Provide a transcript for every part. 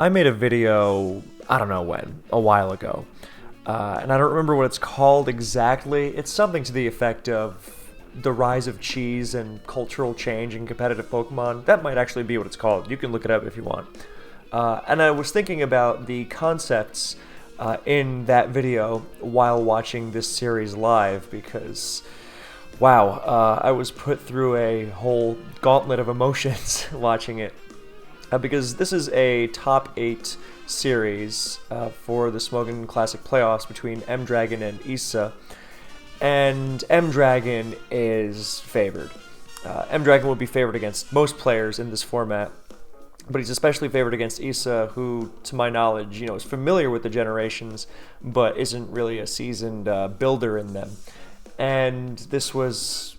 I made a video, I don't know when, a while ago, and I don't remember what it's called exactly. It's something to the effect of the rise of cheese and cultural change in competitive Pokemon. That might actually be what it's called. You can look it up if you want. And I was thinking about the concepts in that video while watching this series live because, wow, I was put through a whole gauntlet of emotions watching it. Because this is a top 8 series for the Smogon Classic playoffs between M-Dragon and Issa, and M-Dragon is favored. M-Dragon will be favored against most players in this format, but he's especially favored against Issa, who, to my knowledge, is familiar with the generations, but isn't really a seasoned builder in them. And this was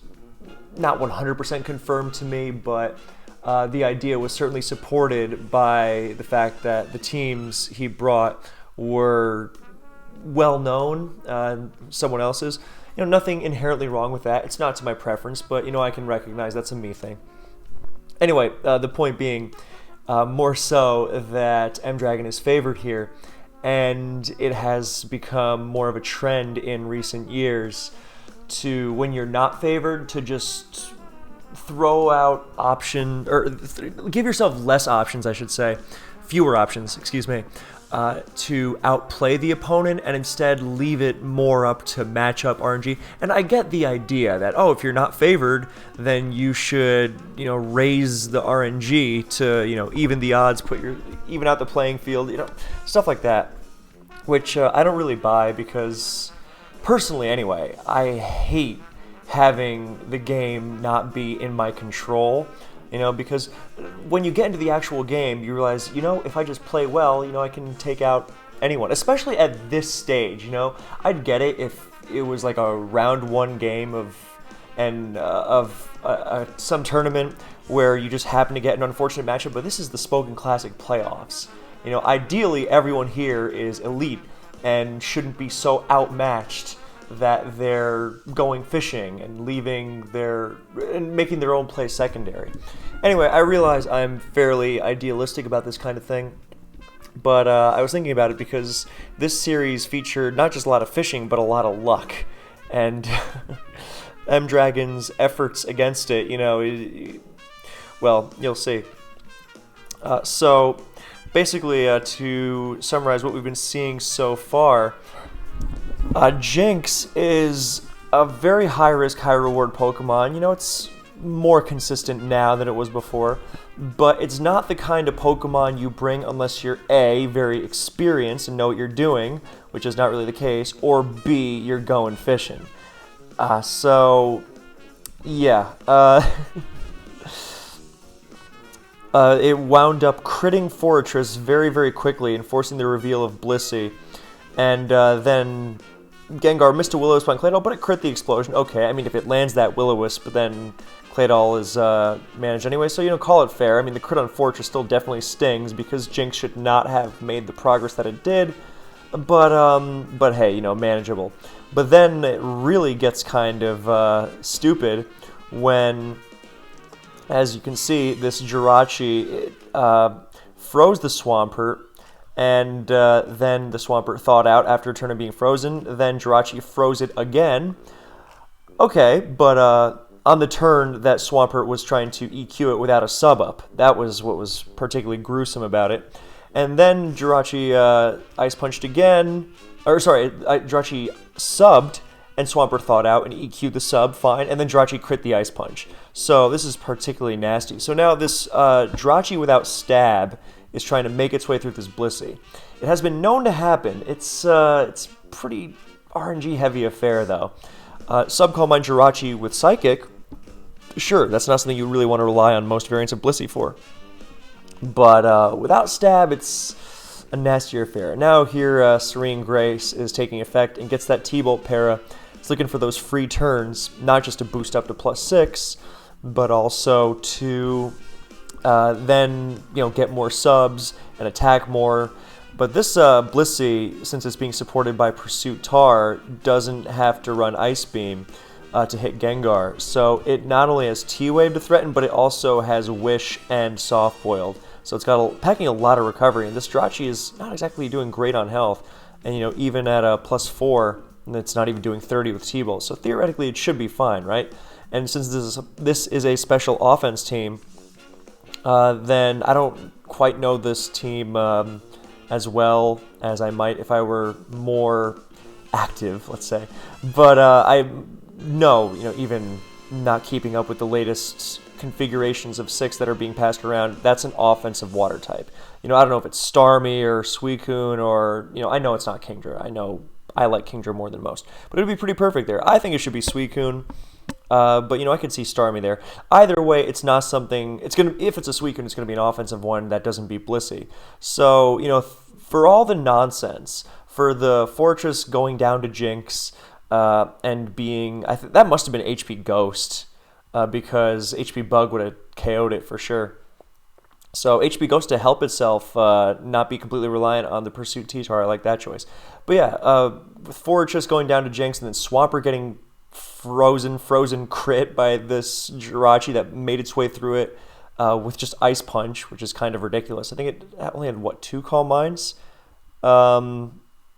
not 100% confirmed to me, but the idea was certainly supported by the fact that the teams he brought were well-known, someone else's. Nothing inherently wrong with that. It's not to my preference, but, I can recognize that's a me thing. Anyway, the point being, more so that M-Dragon is favored here, and it has become more of a trend in recent years to, when you're not favored, to just throw out option, or give yourself less options, I should say, fewer options, excuse me, to outplay the opponent and instead leave it more up to matchup RNG. And I get the idea that, if you're not favored, then you should, raise the RNG to, even the odds, even out the playing field, stuff like that, which I don't really buy because, personally anyway, I hate having the game not be in my control, because when you get into the actual game, you realize, if I just play well, I can take out anyone, especially at this stage, I'd get it if it was like a round 1 game of some tournament where you just happen to get an unfortunate matchup, but this is the Smogon Classic playoffs. Ideally, everyone here is elite and shouldn't be so outmatched that they're going fishing and making their own play secondary. Anyway, I realize I'm fairly idealistic about this kind of thing, but I was thinking about it because this series featured not just a lot of fishing, but a lot of luck. And M-Dragon's efforts against it, well, you'll see. So, basically, to summarize what we've been seeing so far, Jinx is a very high-risk, high-reward Pokemon. It's more consistent now than it was before, but it's not the kind of Pokemon you bring unless you're A, very experienced and know what you're doing, which is not really the case, or B, you're going fishing. So, yeah. It wound up critting Fortress very, very quickly and forcing the reveal of Blissey, and then Gengar missed a Will-O-Wisp on Claydol, but it crit the explosion. Okay, I mean, if it lands that Will-O-Wisp, then Claydol is managed anyway, so, call it fair. I mean, the crit on Fortress still definitely stings because Jinx should not have made the progress that it did, but hey, manageable. But then it really gets kind of stupid when, as you can see, this Jirachi froze the Swampert, and then the Swampert thawed out after a turn of being frozen. Then Jirachi froze it again. Okay, but on the turn that Swampert was trying to EQ it without a sub-up. That was what was particularly gruesome about it. And then Jirachi Ice Punched again. Jirachi subbed, and Swampert thawed out and EQ'd the sub, fine. And then Jirachi crit the Ice Punch. So this is particularly nasty. So now this Jirachi without stab is trying to make its way through this Blissey. It has been known to happen. It's pretty RNG heavy affair though. Subcall Mine Jirachi with Psychic, sure, that's not something you really want to rely on most variants of Blissey for. But without stab, it's a nastier affair. Now here, Serene Grace is taking effect and gets that T-Bolt para. It's looking for those free turns, not just to boost up to +6, but also to then get more subs and attack more. But this Blissey, since it's being supported by Pursuit Tar, doesn't have to run Ice Beam to hit Gengar. So it not only has T-Wave to threaten, but it also has Wish and Soft Boiled. So it's got packing a lot of recovery, and this Jirachi is not exactly doing great on health. And even at a +4, it's not even doing 30 with T-Bolt. So theoretically, it should be fine, right? And since this is a special offense team, then I don't quite know this team as well as I might if I were more active, let's say. But I know, even not keeping up with the latest configurations of 6 that are being passed around, that's an offensive water type. I don't know if it's Starmie or Suicune or, I know it's not Kingdra. I know I like Kingdra more than most. But it would be pretty perfect there. I think it should be Suicune. But, I could see Starmie there. Either way, it's not something... if it's a Suicune, it's going to be an offensive one that doesn't beat Blissey. So, for all the nonsense, for the Fortress going down to Jinx and being... that must have been HP Ghost, because HP Bug would have KO'd it for sure. So HP Ghost to help itself not be completely reliant on the Pursuit T-Tar. I like that choice. But yeah, with Fortress going down to Jinx and then Swampert getting frozen crit by this Jirachi that made its way through it with just Ice Punch, which is kind of ridiculous. I think it only had, 2 Calm Minds? No,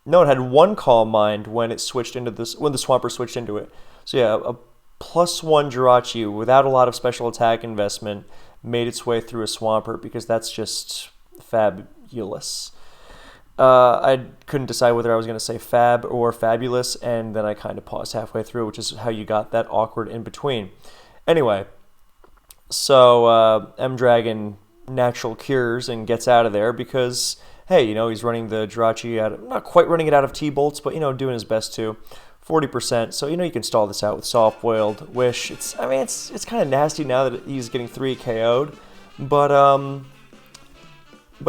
it had 1 Calm Mind when it switched into this, when the Swampert switched into it. So yeah, a +1 Jirachi without a lot of special attack investment made its way through a Swampert, because that's just fabulous. I couldn't decide whether I was going to say fab or fabulous, and then I kind of paused halfway through, which is how you got that awkward in between. Anyway, so M-Dragon natural cures and gets out of there because, hey, he's running the Jirachi not quite running it out of T-Bolts, but, doing his best to. 40%, so you can stall this out with Soft Boiled, Wish. It's kind of nasty now that he's getting 3 KO'd, but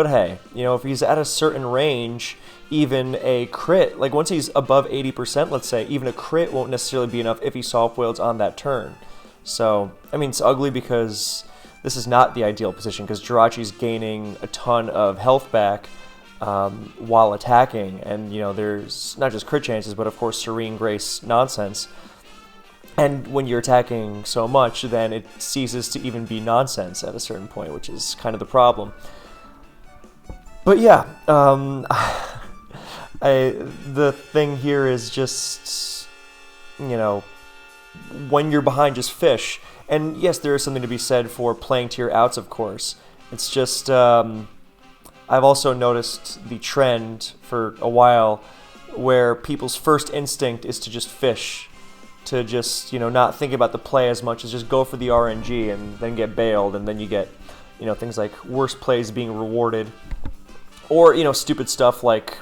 hey, if he's at a certain range, even a crit, like once he's above 80%, let's say, even a crit won't necessarily be enough if he Soft Boiled on that turn. So, it's ugly because this is not the ideal position, because Jirachi's gaining a ton of health back while attacking, and there's not just crit chances, but of course Serene Grace nonsense. And when you're attacking so much, then it ceases to even be nonsense at a certain point, which is kind of the problem. But yeah, the thing here is just, when you're behind, just fish. And yes, there is something to be said for playing to your outs, of course. It's just... I've also noticed the trend for a while where people's first instinct is to just fish, to just, not think about the play as much as just go for the RNG and then get bailed, and then you get, things like worse plays being rewarded, or, stupid stuff like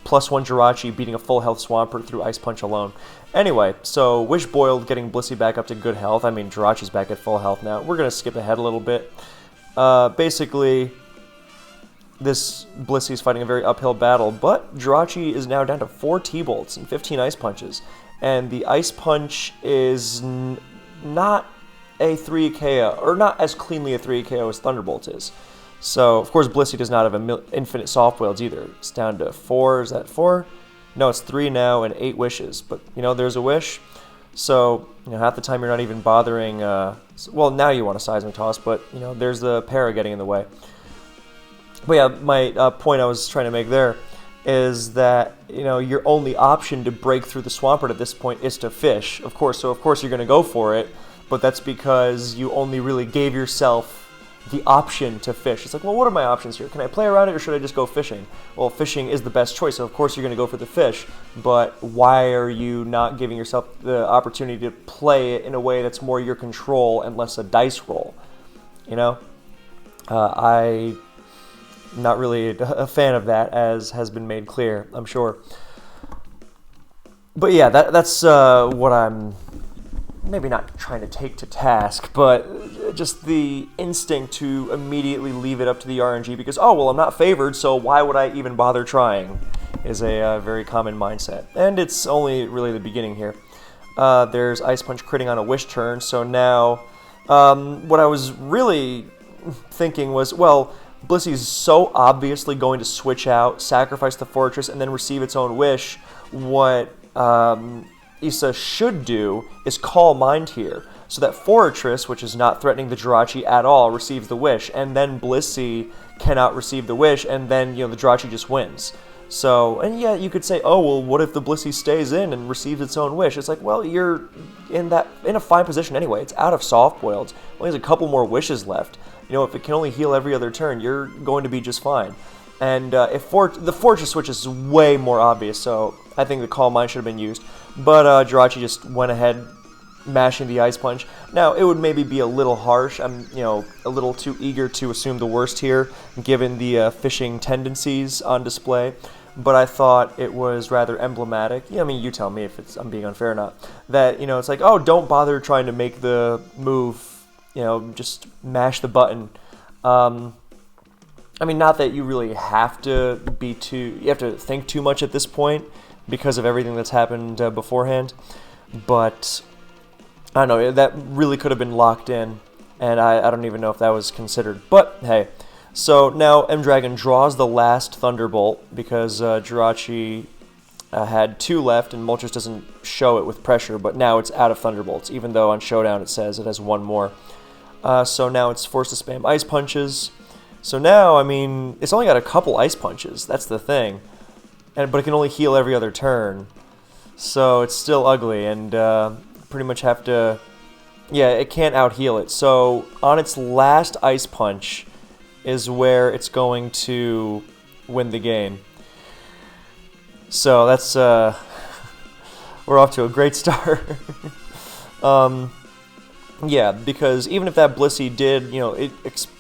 +1 Jirachi beating a full health Swampert through Ice Punch alone. Anyway, so Wish Boiled getting Blissey back up to good health. Jirachi's back at full health now. We're going to skip ahead a little bit. Basically... this Blissey's fighting a very uphill battle, but Jirachi is now down to 4 T-Bolts and 15 Ice Punches. And the Ice Punch is not a 3 KO, or not as cleanly a 3 KO as Thunderbolt is. So, of course, Blissey does not have infinite Soft Boileds either. It's down to 4, is that 4? No, it's 3 now and 8 wishes. But, there's a wish. So, half the time you're not even bothering, well, now you want a Seismic Toss, but, there's the para getting in the way. But yeah, my point I was trying to make there is that, your only option to break through the Swampert at this point is to fish, of course. So, of course, you're going to go for it, but that's because you only really gave yourself the option to fish. It's like, well, what are my options here? Can I play around it, or should I just go fishing? Well, fishing is the best choice, so of course you're going to go for the fish, but why are you not giving yourself the opportunity to play it in a way that's more your control and less a dice roll? I'm not really a fan of that, as has been made clear, I'm sure. But yeah, that's what I'm maybe not trying to take to task, but just the instinct to immediately leave it up to the RNG because, oh, well, I'm not favored, so why would I even bother trying, is a very common mindset. And it's only really the beginning here. There's Ice Punch critting on a Wish turn, so now what I was really thinking was, well, Blissey's so obviously going to switch out, sacrifice the Fortress, and then receive its own Wish. What Issa should do is Calm Mind here, so that Fortress, which is not threatening the Jirachi at all, receives the Wish, and then Blissey cannot receive the wish, and then, the Jirachi just wins. So, and yeah, you could say, oh, well, what if the Blissey stays in and receives its own wish? It's like, well, you're in a fine position anyway. It's out of soft boiled. Only has a couple more wishes left. If it can only heal every other turn, you're going to be just fine. And the Fortress switch is way more obvious, so I think the Calm Mind should have been used. But Jirachi just went ahead, mashing the Ice Punch. Now, it would maybe be a little harsh. I'm, a little too eager to assume the worst here, given the fishing tendencies on display. But I thought it was rather emblematic. Yeah, I mean, you tell me if I'm being unfair or not. That, it's like, oh, don't bother trying to make the move. Just mash the button. I mean, not that you really have to you have to think too much at this point because of everything that's happened beforehand. But I don't know, that really could have been locked in, and I don't even know if that was considered. But hey, so now M-Dragon draws the last Thunderbolt because Jirachi had 2 left, and Moltres doesn't show it with pressure, but now it's out of Thunderbolts, even though on Showdown it says it has 1 more. So now it's forced to spam Ice Punches. So now, I mean, it's only got a couple Ice Punches. That's the thing. But it can only heal every other turn. So it's still ugly, and pretty much have to... Yeah, it can't out-heal it. So on its last Ice Punch is where it's going to win the game. So that's... we're off to a great start. Yeah, because even if that Blissey did,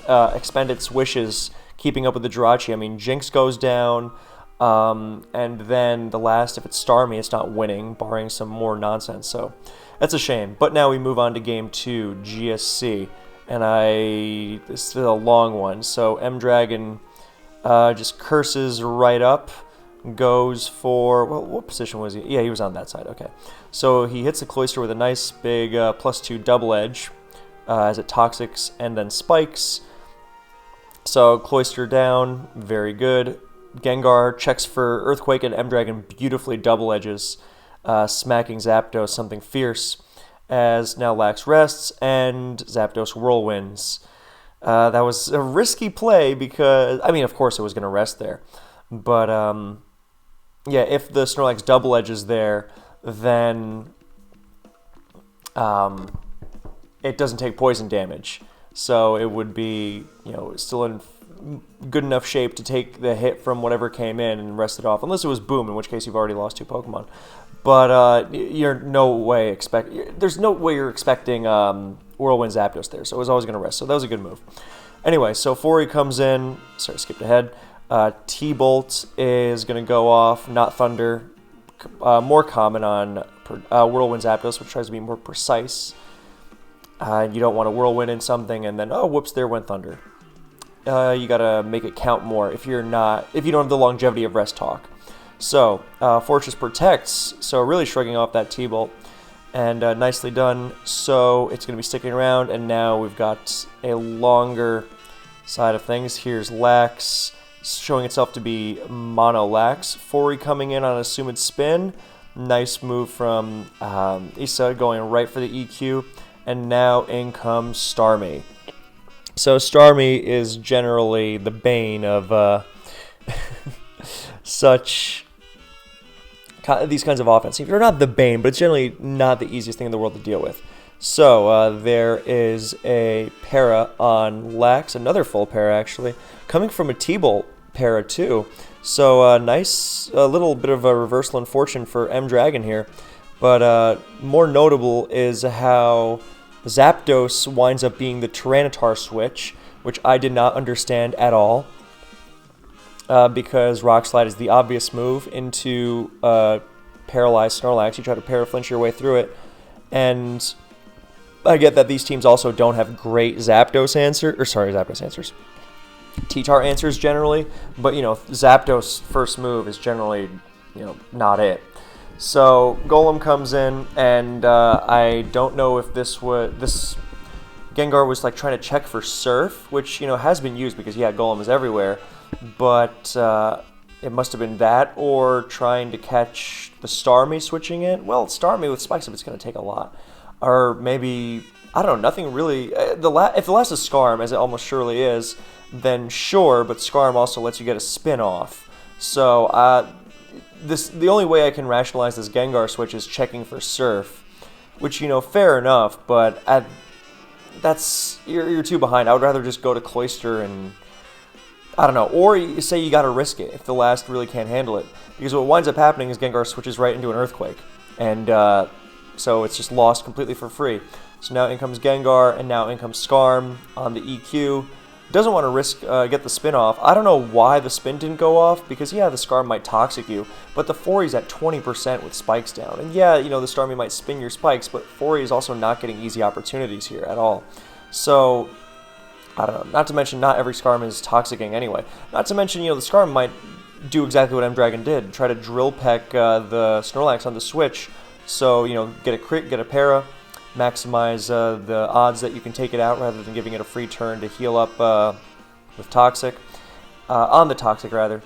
expend its wishes, keeping up with the Jirachi, I mean, Jinx goes down, and then the last, if it's Starmie, it's not winning, barring some more nonsense, so that's a shame. But now we move on to Game 2, GSC, and this is a long one, so M-Dragon just curses right up, goes for, well, what position was he? Yeah, he was on that side, okay. So he hits the Cloyster with a nice big +2 double edge as it toxics and then spikes. So Cloyster down, very good. Gengar checks for Earthquake, and M-Dragon beautifully double edges, smacking Zapdos something fierce, as now Lax rests and Zapdos whirlwinds. That was a risky play because, I mean, of course it was going to rest there. But, yeah, if the Snorlax double edges there, then it doesn't take poison damage. So it would be, still in good enough shape to take the hit from whatever came in and rest it off. Unless it was Boom, in which case you've already lost 2 Pokemon. But there's no way you're expecting Whirlwind Zapdos there. So it was always going to rest. So that was a good move. Anyway, so Fori comes in. Sorry, skipped ahead. T-Bolt is going to go off, not Thunder. More common on Whirlwind Zapdos, which tries to be more precise. You don't want to Whirlwind in something and then, oh, whoops, there went Thunder. You got to make it count more if you don't have the longevity of Rest Talk. So, Fortress protects, so really shrugging off that T-Bolt. And nicely done. So, it's going to be sticking around, and now we've got a longer side of things. Here's Lax, showing itself to be Mono Lax. Fori coming in on Assumed Spin. Nice move from Issa, going right for the EQ. And now in comes Starmie. So Starmie is generally the bane of these kinds of offense. You're not the bane, but it's generally not the easiest thing in the world to deal with. So there is a para on Lax, another full para actually, coming from a T-Bolt para too. So nice, a little bit of a reversal in fortune for M-Dragon here. But more notable is how Zapdos winds up being the Tyranitar switch, which I did not understand at all. Because Rock Slide is the obvious move into paralyzed Snorlax. You try to para-flinch your way through it. And I get that these teams also don't have great Zapdos answers. T-Tar answers generally, but Zapdos' first move is generally, not it. So Golem comes in, and I don't know if this Gengar was like trying to check for Surf, which has been used because Golem is everywhere, but it must have been that or trying to catch the Starmie switching in. Well, Starmie with Spikes Up, it's going to take a lot, or maybe I don't know, nothing really. If the last is Scarm, as it almost surely is, then sure, but Scarm also lets you get a spin off. So the only way I can rationalize this Gengar switch is checking for Surf, which, you know, fair enough, but you're too behind. I would rather just go to Cloyster and, I don't know, or you say you gotta risk it if the last really can't handle it. Because what winds up happening is Gengar switches right into an Earthquake, and so it's just lost completely for free. So now in comes Gengar, and now in comes Scarm on the EQ. Doesn't want to risk get the spin off. I don't know why the spin didn't go off, because yeah, the Scarm might Toxic you, but the Fori's at 20% with spikes down. And yeah, you know, the Starmie might spin your spikes, but Fori is also not getting easy opportunities here at all. So, I don't know. Not to mention, not every Scarm is Toxicing anyway. Not to mention, you know, the Scarm might do exactly what M-Dragon did, try to Drill Peck the Snorlax on the switch, so, you know, get a crit, get a para, maximize the odds that you can take it out rather than giving it a free turn to heal up with Toxic, on the Toxic rather.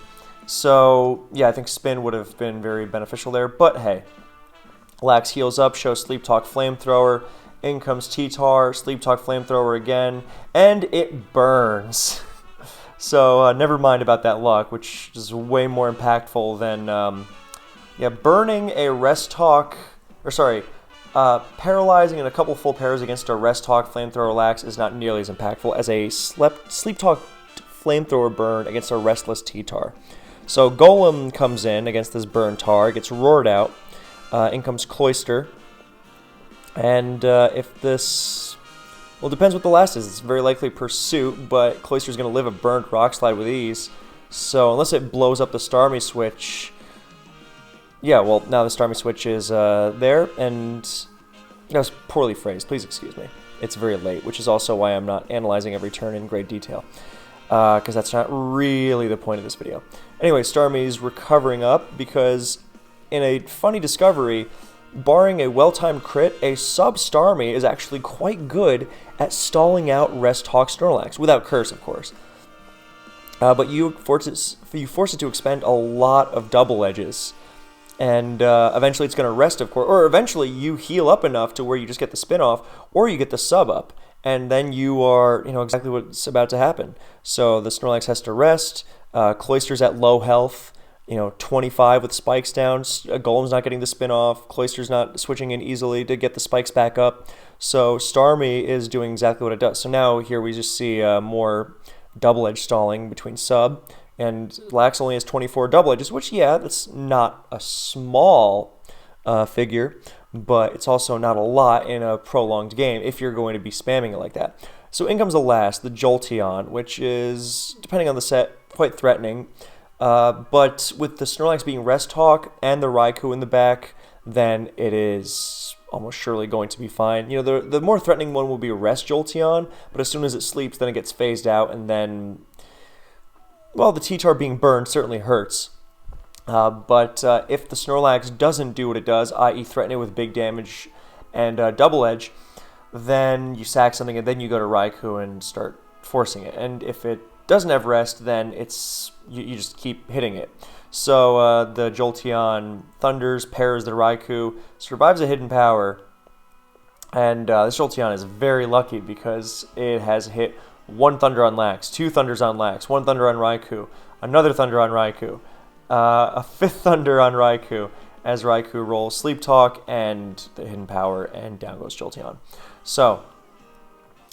So yeah, I think Spin would have been very beneficial there, but hey. Lax heals up, shows Sleep Talk Flamethrower, in comes T-Tar, Sleep Talk Flamethrower again, and it burns. So never mind about that luck, which is way more impactful than, yeah, burning a Rest Talk, or sorry, paralyzing in a couple full pairs against a Rest Talk Flamethrower Lax is not nearly as impactful as a Sleep Talk Flamethrower burn against a Restless T-Tar. So Golem comes in against this burn Tar, gets roared out, in comes Cloyster, and if this, well, depends what the last is. It's very likely Pursuit, but Cloyster's going to live a burnt Rock Slide with ease, so unless it blows up the Starmie switch. Yeah, well, now the Starmie switch is there, and that was poorly phrased. Please excuse me. It's very late, which is also why I'm not analyzing every turn in great detail, because that's not really the point of this video. Anyway, Starmie's recovering up because, in a funny discovery, barring a well-timed crit, a sub-Starmie is actually quite good at stalling out Rest Talk Snorlax, without Curse, of course. But you force it to expend a lot of double edges. And eventually it's going to rest, of course, or eventually you heal up enough to where you just get the spin-off, or you get the sub up, and then you are, you know, exactly what's about to happen. So the Snorlax has to rest, Cloyster's at low health, you know, 25 with spikes down, Golem's not getting the spin-off, Cloyster's not switching in easily to get the spikes back up, so Starmie is doing exactly what it does. So now here we just see more double-edge stalling between sub, and Lax only has 24 double edges, which, yeah, that's not a small figure, but it's also not a lot in a prolonged game if you're going to be spamming it like that. So in comes the last, the Jolteon, which is, depending on the set, quite threatening. But with the Snorlax being Rest Talk and the Raikou in the back, then it is almost surely going to be fine. You know, the more threatening one will be Rest Jolteon, but as soon as it sleeps, then it gets phased out, and then, well, the T-Tar being burned certainly hurts. But if the Snorlax doesn't do what it does, i.e. threaten it with big damage and double edge, then you sack something and then you go to Raikou and start forcing it. And if it doesn't have rest, then it's you just keep hitting it. So the Jolteon thunders, pairs the Raikou, survives a hidden power, and this Jolteon is very lucky because it has hit one Thunder on Lax, two Thunders on Lax, one Thunder on Raikou, another Thunder on Raikou, a fifth Thunder on Raikou, as Raikou rolls Sleep Talk and the hidden power, and down goes Jolteon. So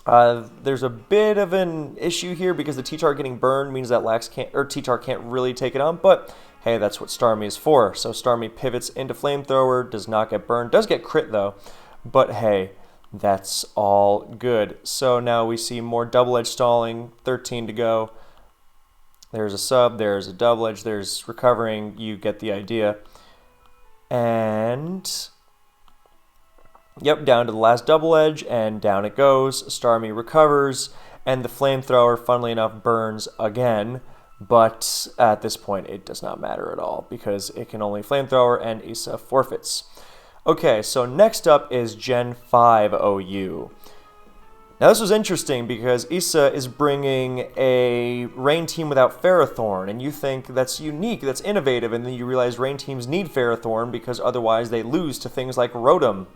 there's a bit of an issue here because the T-Tar getting burned means that Lax can't, or T-Tar can't really take it on, but hey, that's what Starmie is for. So Starmie pivots into Flamethrower, does not get burned, does get crit though, but hey, that's all good. So now we see more double edge stalling, 13 to go. There's a sub, there's a double edge, there's recovering, you get the idea. And yep, down to the last double edge, and down it goes. Starmie recovers, and the Flamethrower, funnily enough, burns again. But at this point, it does not matter at all, because it can only Flamethrower, and Issa forfeits. Okay, so next up is Gen 5 OU. Now this was interesting because Issa is bringing a Rain team without Ferrothorn, and you think that's unique, that's innovative, and then you realize Rain teams need Ferrothorn because otherwise they lose to things like Rotom,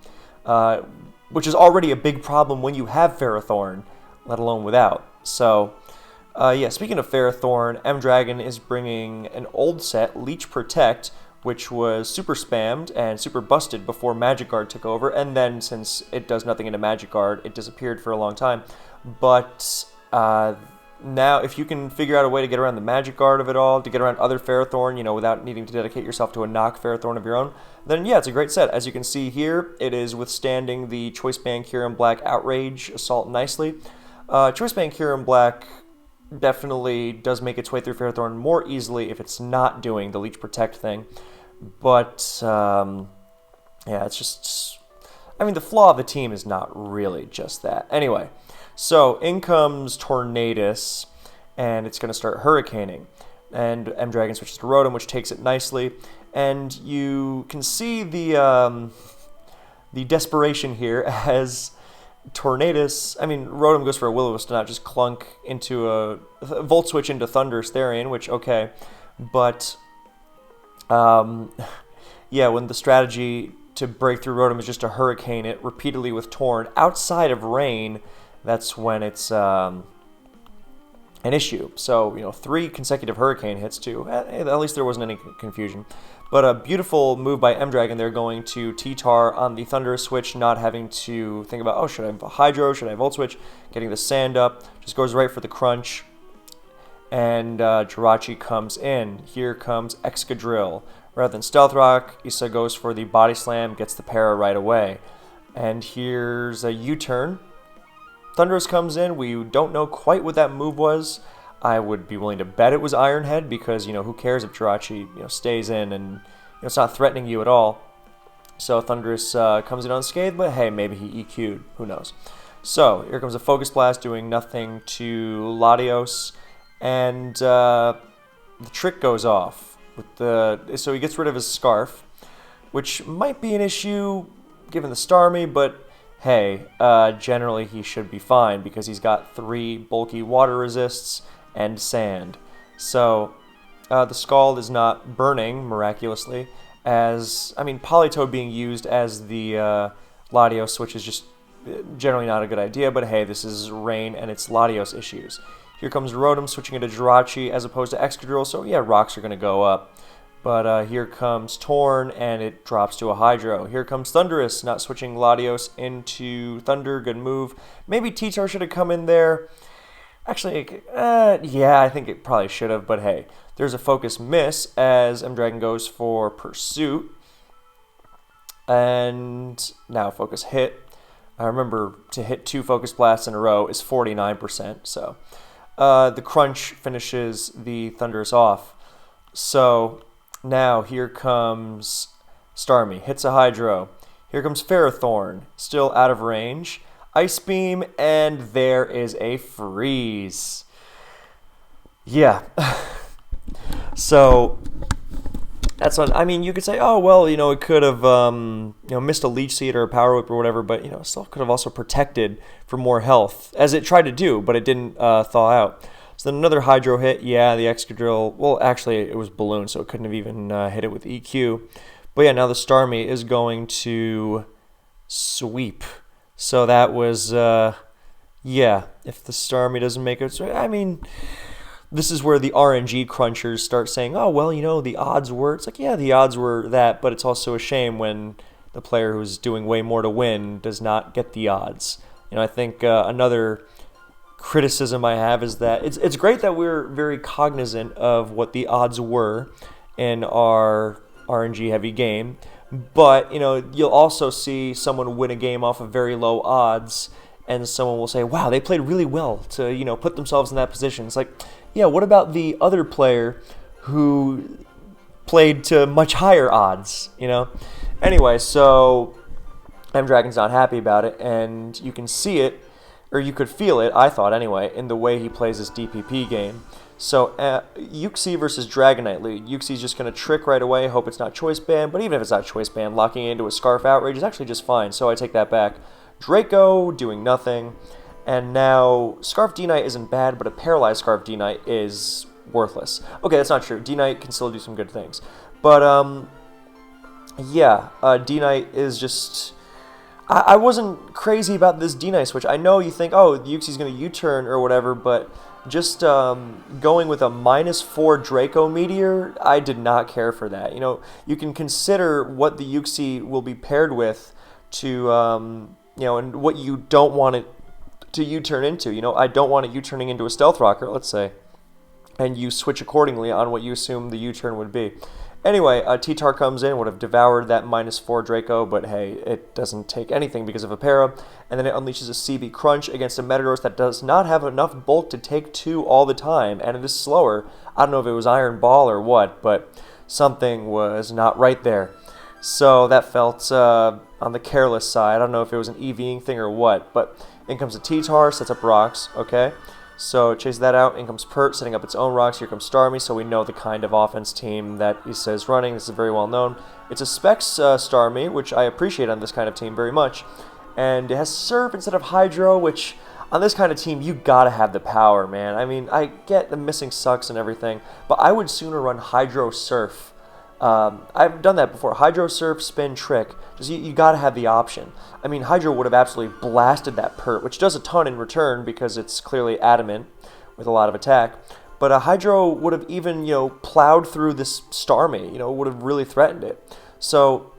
which is already a big problem when you have Ferrothorn, let alone without. So Yeah, speaking of Ferrothorn, M-Dragon is bringing an old set, Leech Protect, which was super spammed and super busted before Magic Guard took over, and then since it does nothing into Magic Guard, it disappeared for a long time. But now, if you can figure out a way to get around the Magic Guard of it all, to get around other Ferrothorn, without needing to dedicate yourself to a knock Ferrothorn of your own, then yeah, it's a great set. As you can see here, it is withstanding the Choice Band Kyurem Black Outrage Assault nicely. Choice Band Kyurem Black definitely does make its way through Ferrothorn more easily if it's not doing the Leech Protect thing. But, yeah, it's just... I mean, the flaw of the team is not really just that. Anyway, so in comes Tornadus, and it's going to start Hurricaning. And M-Dragon switches to Rotom, which takes it nicely. And you can see the desperation here as Tornadus... I mean, Rotom goes for a Will-O-Wisp to not just clunk into a Volt Switch into Thunderous Therian, which, okay. But, yeah, when the strategy to break through Rotom is just to Hurricane it repeatedly with Torn outside of Rain, that's when it's an issue. So, 3 consecutive Hurricane hits too. At least there wasn't any confusion. But a beautiful move by M-Dragon. They're going to T-Tar on the Thunderous Switch, not having to think about, oh, should I have a Hydro, should I Volt Switch? Getting the Sand up, just goes right for the Crunch. And Jirachi comes in. Here comes Excadrill. Rather than Stealth Rock, Issa goes for the Body Slam, gets the Para right away. And here's a U-turn. Thunderous comes in. We don't know quite what that move was. I would be willing to bet it was Iron Head because, who cares if Jirachi, stays in and it's not threatening you at all. So Thunderous comes in unscathed, but hey, maybe he EQ'd. Who knows? So here comes a Focus Blast doing nothing to Latios. And the trick goes off. So he gets rid of his Scarf, which might be an issue given the Starmie, but hey, generally he should be fine because he's got 3 bulky water resists and sand. So the Scald is not burning miraculously, as, I mean, Politoed being used as the Latios switch is just generally not a good idea, but hey, this is Rain and it's Latios issues. Here comes Rotom switching into Jirachi as opposed to Excadrill, so yeah, rocks are going to go up. But here comes Torn, and it drops to a Hydro. Here comes Thunderous, not switching Latios into Thunder, good move. Maybe T-Tar should have come in there. Actually, yeah, I think it probably should have, but hey. There's a Focus Miss as M-Dragon goes for Pursuit. And now Focus Hit. I remember to hit 2 Focus Blasts in a row is 49%, so... the Crunch finishes the Thunderous off. So now here comes Starmie, hits a Hydro. Here comes Ferrothorn, still out of range. Ice Beam, and there is a Freeze. Yeah. So that's on. I mean, you could say, oh well, it could have, missed a Leech Seed or a Power Whip or whatever, but it still could have also protected for more health, as it tried to do, but it didn't thaw out. So then another Hydro hit. Yeah, the Excadrill. Well, actually, it was Balloon, so it couldn't have even hit it with EQ. But yeah, now the Starmie is going to Sweep. So that was, yeah. If the Starmie doesn't make it, I mean. This is where the RNG crunchers start saying, oh, well, the odds were... It's like, yeah, the odds were that, but it's also a shame when the player who's doing way more to win does not get the odds. I think another criticism I have is that it's great that we're very cognizant of what the odds were in our RNG-heavy game, but, you'll also see someone win a game off of very low odds, and someone will say, wow, they played really well to, put themselves in that position. It's like... Yeah, what about the other player who played to much higher odds, Anyway, so M-Dragon's not happy about it, and you can see it, or you could feel it, I thought anyway, in the way he plays this DPP game. So, Uxie versus Dragonite lead. Uxie's just going to trick right away, hope it's not Choice Band, but even if it's not Choice Band, locking into a Scarf Outrage is actually just fine, so I take that back. Draco doing nothing. And now, Scarf D-Knight isn't bad, but a paralyzed Scarf D-Knight is worthless. Okay, that's not true. D-Knight can still do some good things. But, yeah, D-Knight is just... I wasn't crazy about this D-Knight switch. I know you think, oh, Uxie's going to U-turn or whatever, but just going with a -4 Draco Meteor, I did not care for that. You can consider what the Uxie will be paired with to, and what you don't want it to U-turn into. I don't want it U-turning into a Stealth Rocker, let's say, and you switch accordingly on what you assume the U-turn would be. Anyway, T-Tar comes in, would have devoured that -4 Draco, but hey, it doesn't take anything because of a para, and then it unleashes a CB Crunch against a Metagross that does not have enough bulk to take 2 all the time, and it is slower. I don't know if it was Iron Ball or what, but something was not right there. So that felt on the careless side. I don't know if it was an EVing thing or what, but in comes a T-Tar, sets up rocks, okay? So chase that out. In comes Pert, setting up its own rocks. Here comes Starmie, so we know the kind of offense team that Issa is running. This is very well known. It's a Specs Starmie, which I appreciate on this kind of team very much. And it has Surf instead of Hydro, which on this kind of team, you gotta have the power, man. I mean, I get the missing sucks and everything, but I would sooner run Hydro Surf. I've done that before. Hydro Surf, Spin, Trick. Just you gotta have the option. I mean, Hydro would have absolutely blasted that Pert, which does a ton in return because it's clearly adamant with a lot of attack. But Hydro would have even, plowed through this Starmie, would have really threatened it. So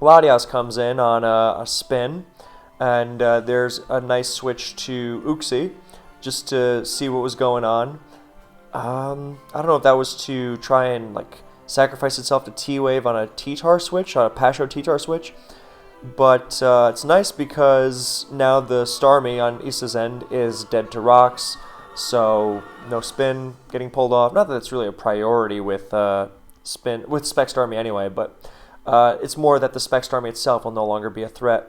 Latias comes in on a Spin, and there's a nice switch to Uxie just to see what was going on. I don't know if that was to try and, sacrifice itself to T-Wave on a T-Tar switch, on a Pasho T-Tar switch. But it's nice because now the Starmie on Issa's end is dead to rocks, so no Spin getting pulled off. Not that it's really a priority with Spec Starmie anyway, but it's more that the Spec Starmie itself will no longer be a threat.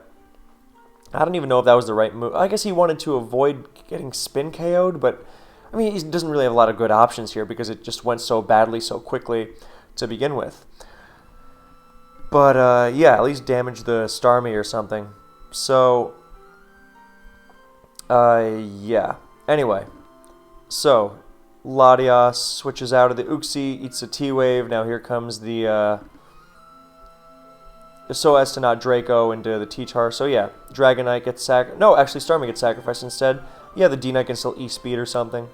I don't even know if that was the right move. I guess he wanted to avoid getting Spin KO'd, but I mean, he doesn't really have a lot of good options here because it just went so badly so quickly to begin with. But, yeah, at least damage the Starmie or something. So, yeah. Anyway, so, Latias switches out of the Uxie, eats a T-Wave. Now here comes the, so as to not Draco into the T-Tar. So, yeah, Dragonite gets no, actually, Starmie gets sacrificed instead. Yeah, the D-Knight can still E-Speed or something.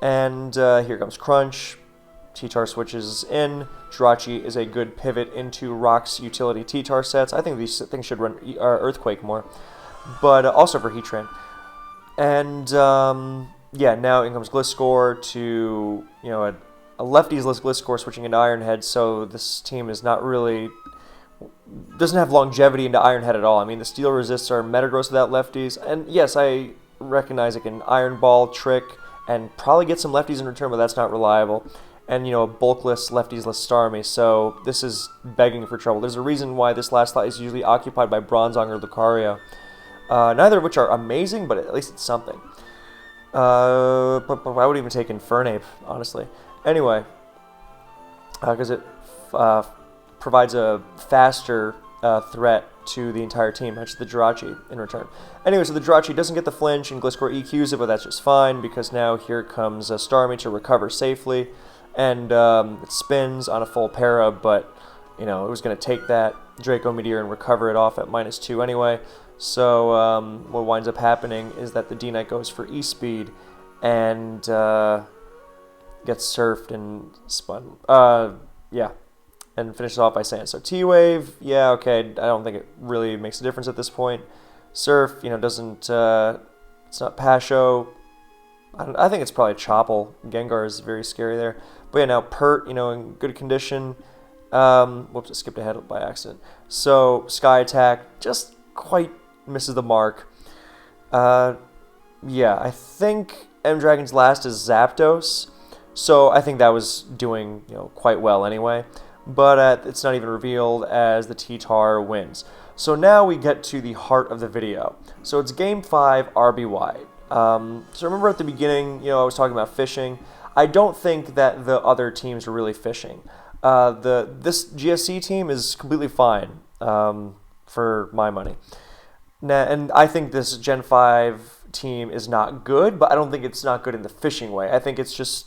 And, here comes Crunch. T-Tar switches in. Jirachi is a good pivot into Rock's utility T-Tar sets. I think these things should run Earthquake more, but also for Heatran. And yeah, now in comes Gliscor to a lefties Gliscor switching into Ironhead. So this team is not really doesn't have longevity into Ironhead at all. I mean, the Steel Resists are Metagross without lefties, and yes, I recognize it can Iron Ball, Trick, and probably get some lefties in return, but that's not reliable. And, a bulkless, lefties-less Starmie, so this is begging for trouble. There's a reason why this last slot is usually occupied by Bronzong or Lucario. Neither of which are amazing, but at least it's something. I would even take Infernape, honestly. Anyway, because it provides a faster threat to the entire team, that's the Jirachi in return. Anyway, so the Jirachi doesn't get the flinch, and Gliscor EQs it, but that's just fine, because now here comes Starmie to recover safely. And it spins on a full para, but, it was going to take that Draco Meteor and recover it off at -2 anyway. So what winds up happening is that the D-Knight goes for E-Speed and gets surfed and spun. Yeah, and finishes off by saying, so T-Wave, yeah, okay, I don't think it really makes a difference at this point. Surf, doesn't, it's not Pasho. I think it's probably Chople. Gengar is very scary there. But yeah, now Pert, in good condition. Whoops, I skipped ahead by accident. So, Sky Attack just quite misses the mark. Yeah, I think M-Dragon's last is Zapdos. So, I think that was doing, quite well anyway. But it's not even revealed as the T-Tar wins. So now we get to the heart of the video. So it's Game 5 RBY. So remember at the beginning, I was talking about fishing. I don't think that the other teams are really fishing. This GSC team is completely fine for my money. Now, and I think this Gen 5 team is not good, but I don't think it's not good in the fishing way. I think it's just,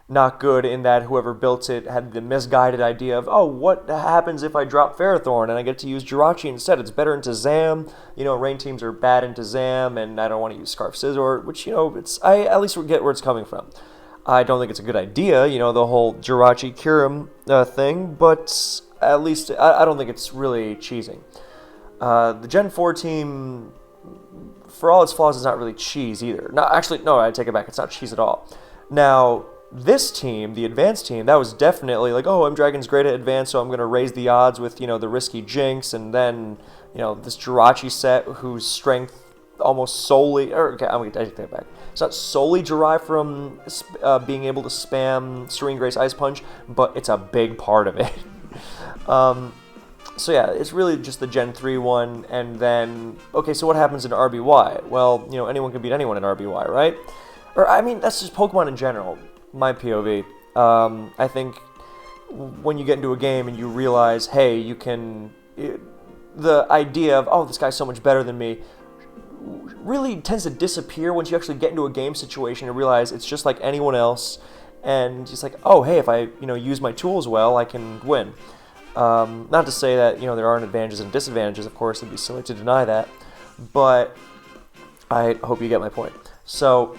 not good in that whoever built it had the misguided idea of, oh, what happens if I drop Ferrothorn and I get to use Jirachi instead? It's better into Zam. You know, rain teams are bad into Zam, and I don't want to use Scarf Scizor, which, you know, I at least get where it's coming from. I don't think it's a good idea, you know, the whole Jirachi Kyurem thing, but at least I don't think it's really cheesing. The Gen 4 team, for all its flaws, is not really cheese either. No, actually, no, I take it back. It's not cheese at all. Now, this team, the advanced team, that was definitely like, oh, M-Dragon's great at advanced, so I'm going to raise the odds with, you know, the risky Jinx, and then, you know, this Jirachi set whose strength almost solely, or, okay, I take that back. It's not solely derived from being able to spam Serene Grace Ice Punch, but it's a big part of it. So yeah, it's really just the Gen 3 one, and then, okay, so what happens in RBY? Well, you know, anyone can beat anyone in RBY, right? Or, I mean, that's just Pokemon in general. My POV. I think when you get into a game and you realize, hey, you can... the idea of, oh, this guy's so much better than me, really tends to disappear once you actually get into a game situation and realize it's just like anyone else, and it's like, oh, hey, if I, you know, use my tools well, I can win. Not to say that, you know, there aren't advantages and disadvantages, of course, it'd be silly to deny that, but I hope you get my point. So,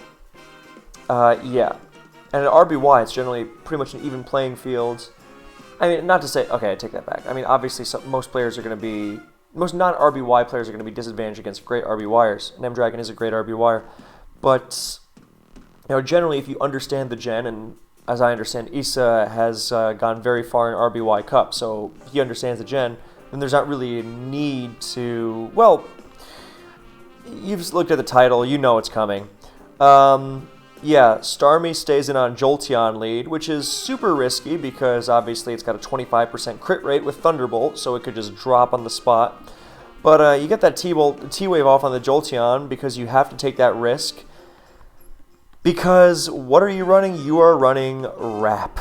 yeah. And at RBY, it's generally pretty much an even playing field. I mean, not to say... Okay, I take that back. I mean, obviously, most players are going to be... Most non-RBY players are going to be disadvantaged against great RBYers. And M-Dragon is a great RBYer. But, you know, generally, if you understand the gen, and as I understand, Issa has gone very far in RBY Cup, so he understands the gen, then there's not really a need to... Well, you've looked at the title, you know it's coming. Yeah, Starmie stays in on Jolteon lead, which is super risky because obviously it's got a 25% crit rate with Thunderbolt, so it could just drop on the spot. But you get that T-Wave off on the Jolteon because you have to take that risk. Because what are you running? You are running Wrap.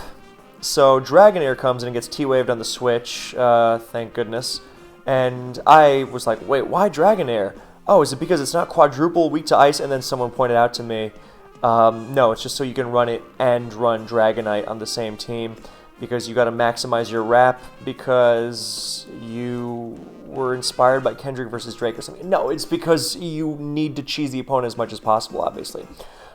So Dragonair comes in and gets T-Waved on the switch, thank goodness. And I was like, wait, why Dragonair? Oh, is it because it's not quadruple weak to ice? And then someone pointed out to me, no, it's just so you can run it and run Dragonite on the same team, because you got to maximize your Wrap because you were inspired by Kendrick versus Drake or something. No, it's because you need to cheese the opponent as much as possible, obviously.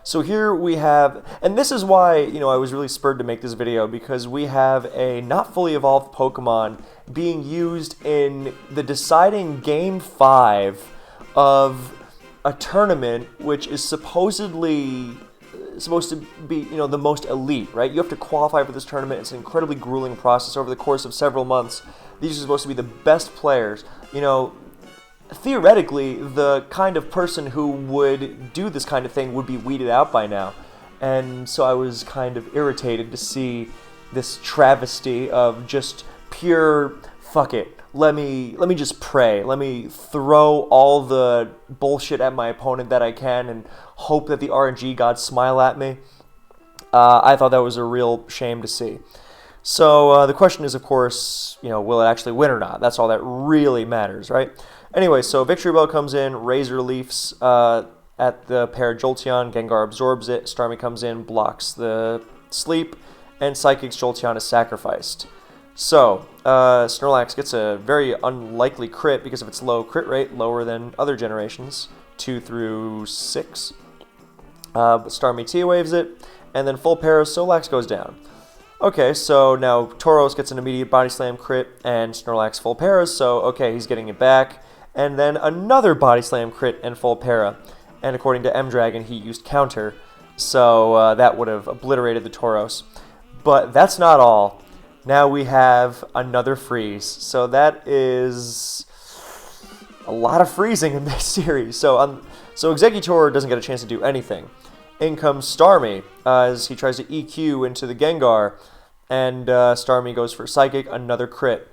So here we have, and this is why, you know, I was really spurred to make this video, because we have a not fully evolved Pokemon being used in the deciding Game 5 of a tournament which is supposed to be, you know, the most elite, right? You have to qualify for this tournament. It's an incredibly grueling process over the course of several months. These are supposed to be the best players. You know, theoretically, the kind of person who would do this kind of thing would be weeded out by now. And so I was kind of irritated to see this travesty of just pure, fuck it. Let me just pray. Let me throw all the bullshit at my opponent that I can and hope that the RNG gods smile at me. I thought that was a real shame to see. So the question is, of course, you know, will it actually win or not? That's all that really matters, right? Anyway, so Victory Bell comes in, Razor Leafs at the pair Jolteon, Gengar absorbs it, Starmie comes in, blocks the sleep, and Psychic's Jolteon is sacrificed. So, Snorlax gets a very unlikely crit because of its low crit rate, lower than other generations, 2 through 6. But Starmie T-Waves it, and then full Paras, Snorlax goes down. Okay, so now Tauros gets an immediate Body Slam crit, and Snorlax full Paras, so okay, he's getting it back. And then another Body Slam crit and full Para, and according to M-Dragon, he used Counter, so that would have obliterated the Tauros. But that's not all. Now we have another freeze. So that is a lot of freezing in this series. So Exeggutor doesn't get a chance to do anything. In comes Starmie as he tries to EQ into the Gengar. And Starmie goes for Psychic, another crit.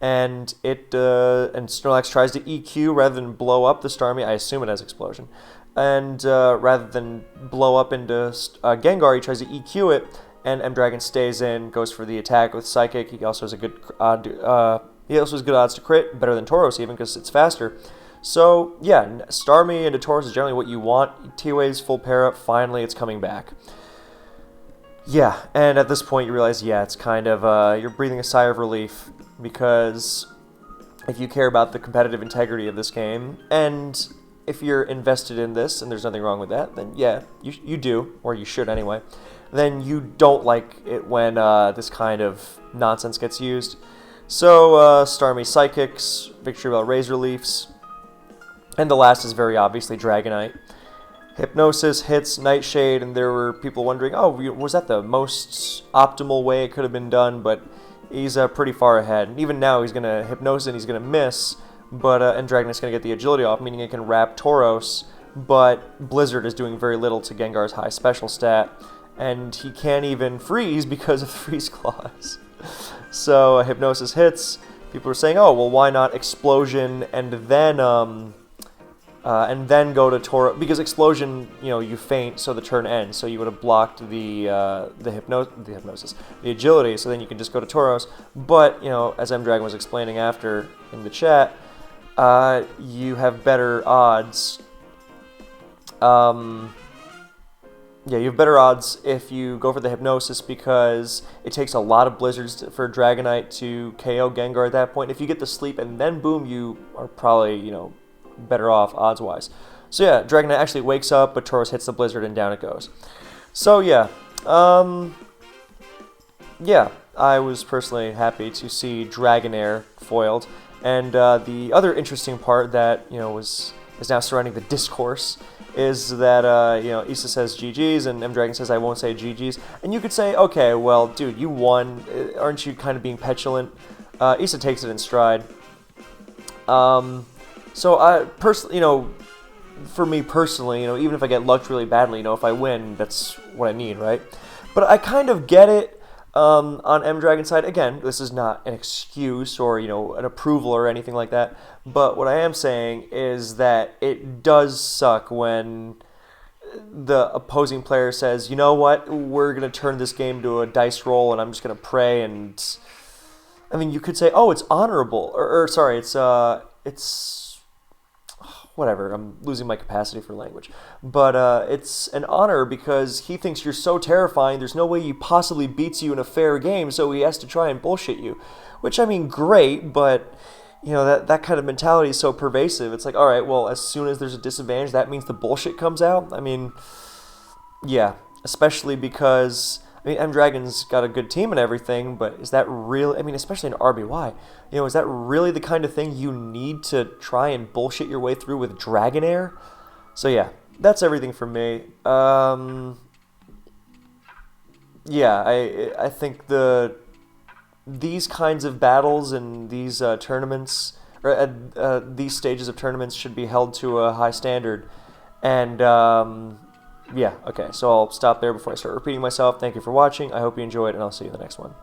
And Snorlax tries to EQ rather than blow up the Starmie. I assume it has Explosion. And rather than blow up into Gengar, he tries to EQ it. And M-Dragon stays in, goes for the attack with Psychic. He also has good odds to crit, better than Tauros even because it's faster. So yeah, Starmie into Tauros is generally what you want. T-Waves full Para, finally it's coming back. Yeah, and at this point you realize, yeah, it's kind of, you're breathing a sigh of relief, because if you care about the competitive integrity of this game, and if you're invested in this, and there's nothing wrong with that, then yeah, you do, or you should anyway, then you don't like it when this kind of nonsense gets used. So, Starmie Psychics, Victory Bell Razor Leafs, and the last is very obviously Dragonite. Hypnosis hits Nightshade, and there were people wondering, oh, was that the most optimal way it could have been done? But he's pretty far ahead. And even now, he's going to Hypnosis and he's going to miss, but and Dragonite's going to get the agility off, meaning it can wrap Tauros, but Blizzard is doing very little to Gengar's high special stat, and he can't even freeze because of the Freeze Claws. So Hypnosis hits. People are saying, oh, well, why not Explosion and then go to Tauros, because Explosion, you faint, so the turn ends. So you would have blocked the hypnosis, the agility. So then you can just go to Tauros. But as M Dragon was explaining after in the chat, you have better odds. Yeah, you have better odds if you go for the Hypnosis, because it takes a lot of Blizzards for Dragonite to KO Gengar at that point. If you get the sleep and then boom, you are probably better off odds-wise. So yeah, Dragonite actually wakes up, but Tauros hits the Blizzard and down it goes. So yeah, yeah, I was personally happy to see Dragonair foiled. And the other interesting part that is now surrounding the discourse is that Issa says GG's and M Dragon says I won't say GG's, and you could say, okay, well, dude, you won. Aren't you kind of being petulant? Issa takes it in stride. So I personally, for me personally, even if I get lucked really badly, if I win, that's what I need, right? But I kind of get it on M Dragon's side. Again, this is not an excuse or an approval or anything like that. But what I am saying is that it does suck when the opposing player says, you know what, we're gonna turn this game to a dice roll, and I'm just gonna pray. And I mean, you could say, oh, it's honorable, or sorry, it's whatever, I'm losing my capacity for language. But it's an honor because he thinks you're so terrifying, there's no way he possibly beats you in a fair game, so he has to try and bullshit you. Which, I mean, great, but, that kind of mentality is so pervasive. It's like, all right, well, as soon as there's a disadvantage, that means the bullshit comes out? I mean, yeah, especially because M Dragon's got a good team and everything, but is that really, especially in RBY, is that really the kind of thing you need to try and bullshit your way through with Dragonair? So yeah, that's everything from me. Yeah, I think these kinds of battles and these tournaments, or these stages of tournaments should be held to a high standard. And yeah, okay, so I'll stop there before I start repeating myself. Thank you for watching. I hope you enjoyed, and I'll see you in the next one.